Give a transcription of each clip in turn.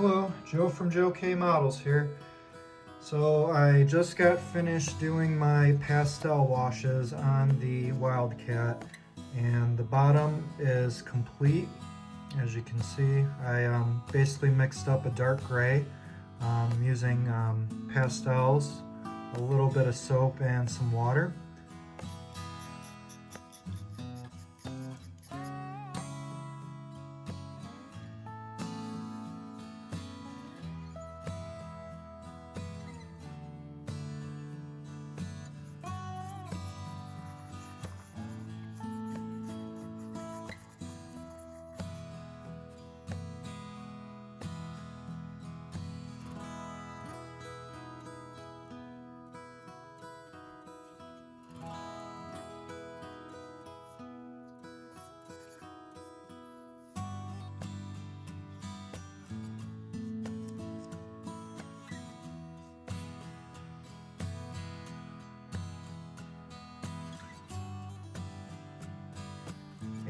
Hello, Joe from Joe K Models here. So I just got finished doing my pastel washes on the Wildcat, and the bottom is complete. As you can see, I basically mixed up a dark gray using pastels, a little bit of soap, and some water.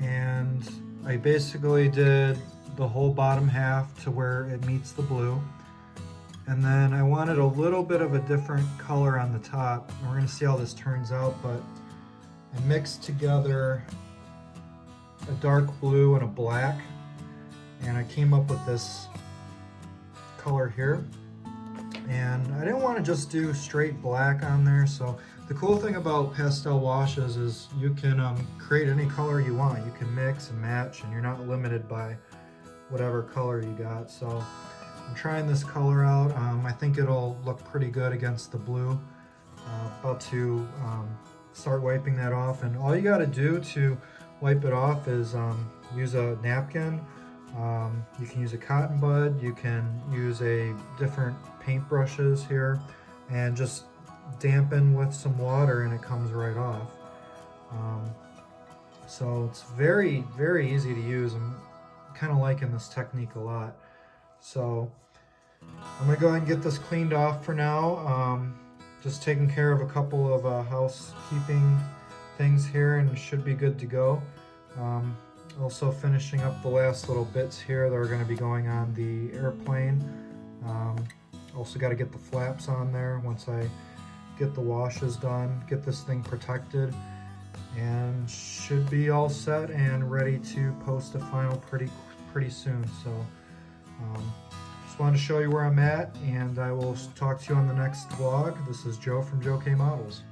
And I basically did the whole bottom half to where it meets the blue. And then I wanted a little bit of a different color on the top. And we're going to see how this turns out, but I mixed together a dark blue and a black, and I came up with this color here. And I didn't want to just do straight black on there, so the cool thing about pastel washes is you can create any color you want. You can mix and match, and you're not limited by whatever color you got. So I'm trying this color out. I think it'll look pretty good against the blue. About to start wiping that off, and all you got to do to wipe it off is use a napkin. You can use a cotton bud, you can use a different paint brushes here, and just dampen with some water and it comes right off. So it's very easy to use. I'm kind of liking this technique a lot. So I'm gonna go ahead and get this cleaned off for now. Just taking care of a couple of housekeeping things here, and it should be good to go. Also finishing up the last little bits here that are going to be going on the airplane. Also got to get the flaps on there once I get the washes done, get this thing protected, and should be all set and ready to post a final pretty soon. So just wanted to show you where I'm at, and I will talk to you on the next vlog. This is Joe from Joe K Models.